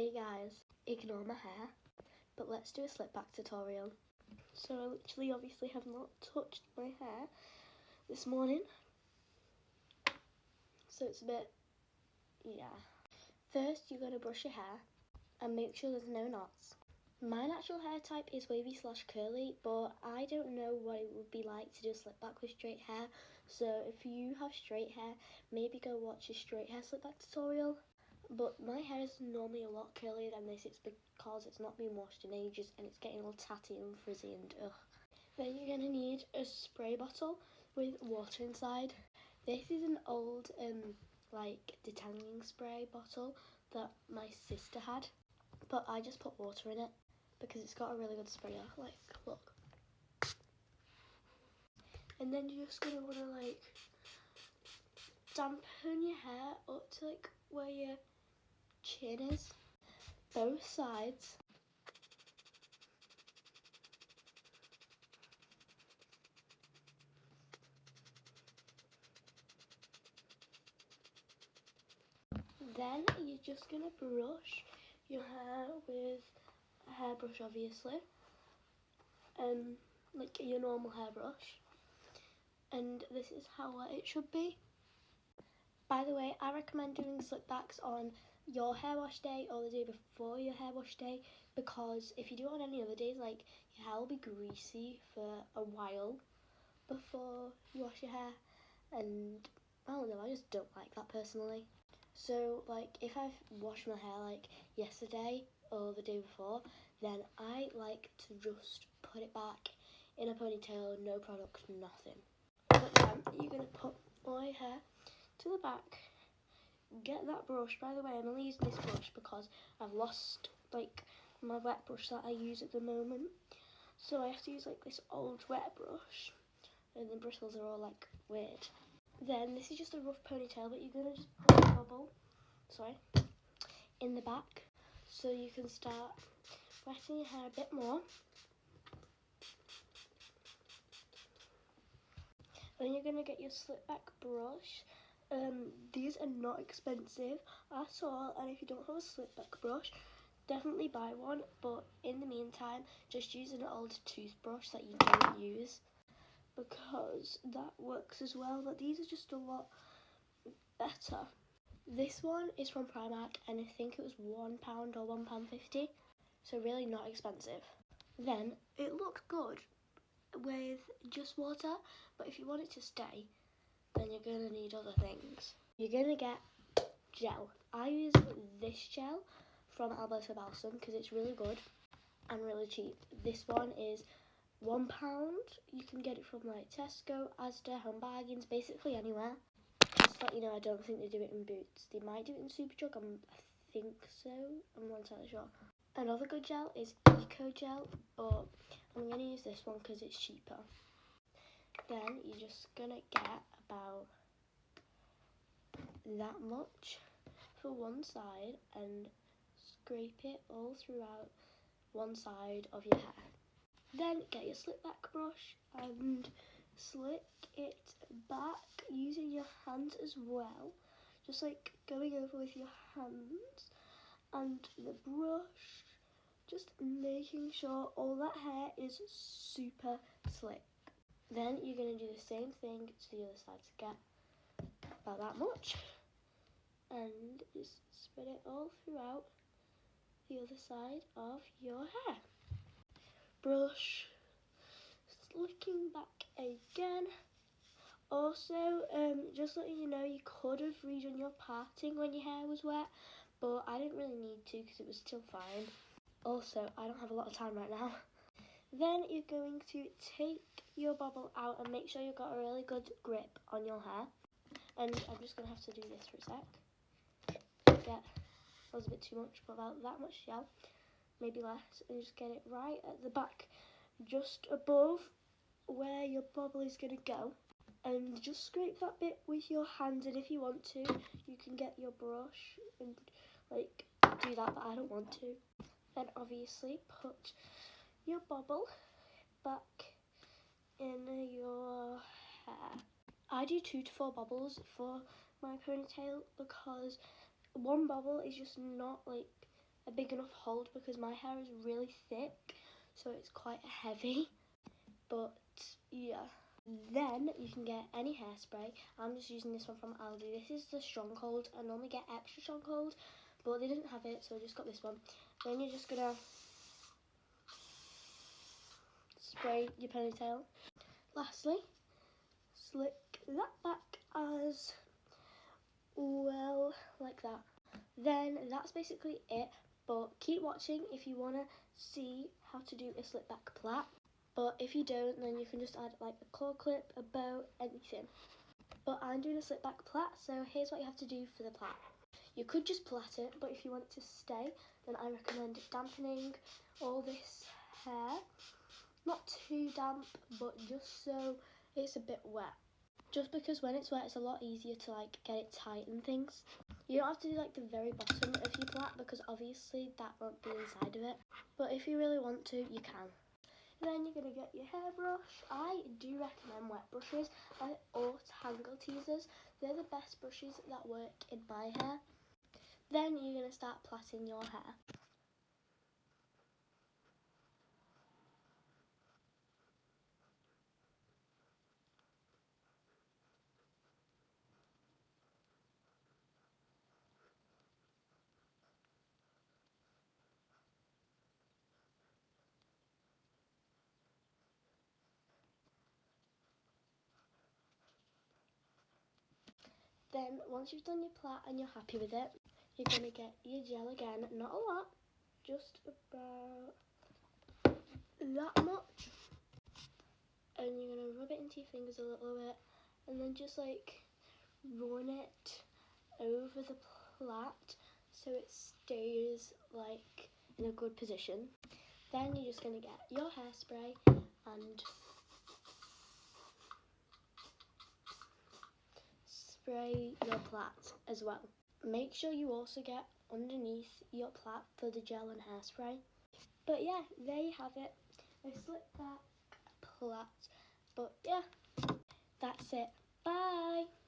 Hey guys, ignore my hair, but let's do a slip back tutorial. So I literally obviously have not touched my hair this morning, so it's a bit, yeah. First you're going to brush your hair and make sure there's no knots. My natural hair type is wavy / curly, but I don't know what it would be like to do a slip back with straight hair, so if you have straight hair, maybe go watch a straight hair slip back tutorial. But my hair is normally a lot curlier than this. It's because it's not been washed in ages and it's getting all tatty and frizzy and ugh. Then you're going to need a spray bottle with water inside. This is an old like detangling spray bottle that my sister had, but I just put water in it because it's got a really good sprayer. Like, look. And then you're just going to want to like dampen your hair up to like where your chin is, both sides. Then you're just going to brush your hair with a hairbrush, obviously, like your normal hairbrush, and this is how wet it should be. By the way, I recommend doing slip backs on your hair wash day or the day before your hair wash day, because if you do it on any other days, like, your hair will be greasy for a while before you wash your hair, and I don't know, I just don't like that personally. So like if I've washed my hair like yesterday or the day before, then I like to just put it back in a ponytail, no product, nothing. But then you're going to put my hair to the back, get that brush. By the way, I'm only using this brush because I've lost like my wet brush that I use at the moment, so I have to use like this old wet brush and the bristles are all like weird. Then this is just a rough ponytail, but you're going to just put a bubble, in the back, so you can start wetting your hair a bit more. Then you're going to get your slip back brush. These are not expensive at all, and if you don't have a slip back brush, definitely buy one, but in the meantime just use an old toothbrush that you don't use, because that works as well, but these are just a lot better. This one is from Primark and I think it was £1 or £1.50, so really not expensive. Then it looked good with just water, but if you want it to stay, then you're going to need other things. You're going to get gel. I use this gel from Alberto Balsam because it's really good and really cheap. This one is £1. You can get it from like Tesco, Asda, Home Bargains, basically anywhere. Just to let you know, I don't think they do it in Boots. They might do it in Superdrug, I think so, I'm not entirely sure. Another good gel is Eco Gel, but I'm going to use this one because it's cheaper. Then you're just going to get about that much for one side and scrape it all throughout one side of your hair. Then get your slip back brush and slick it back using your hands as well, just like going over with your hands and the brush, just making sure all that hair is super slick. Then you're going to do the same thing to the other side to get about that much, and just spread it all throughout the other side of your hair. Brush, slicking back again. Also, just letting you know, you could have redone your parting when your hair was wet, but I didn't really need to because it was still fine. Also, I don't have a lot of time right now. Then you're going to take your bobble out and make sure you've got a really good grip on your hair. And I'm just going to have to do this for a sec. That was a bit too much, but about that much gel, maybe less, and just get it right at the back, just above where your bobble is going to go. And just scrape that bit with your hands, and if you want to, you can get your brush and like do that, but I don't want to. Then obviously put your bobble back in your hair. I do 2 to 4 bobbles for my ponytail because one bobble is just not like a big enough hold because my hair is really thick, so it's quite heavy. But yeah. Then you can get any hairspray. I'm just using this one from Aldi. This is the Stronghold. I normally get extra Stronghold, but they didn't have it, so I just got this one. Then you're just gonna spray your ponytail. Lastly, slick that back as well, like that. Then that's basically it, but keep watching if you want to see how to do a slip back plait. But if you don't, then you can just add like a claw clip, a bow, anything. But I'm doing a slip back plait, so here's what you have to do for the plait. You could just plait it, but if you want it to stay, then I recommend dampening all this hair. Not too damp, but just so it's a bit wet. Just because when it's wet, it's a lot easier to like get it tight and things. You don't have to do like the very bottom of your plait because obviously that won't be inside of it. But if you really want to, you can. Then you're going to get your hairbrush. I do recommend wet brushes or tangle teasers. They're the best brushes that work in my hair. Then you're going to start plaiting your hair. Then once you've done your plait and you're happy with it, you're going to get your gel again. Not a lot, just about that much. And you're going to rub it into your fingers a little bit and then just like run it over the plait so it stays like in a good position. Then you're just going to get your hairspray and spray your plait as well. Make sure you also get underneath your plait for the gel and hairspray. But yeah, there you have it. A slip back plait. But yeah, that's it. Bye!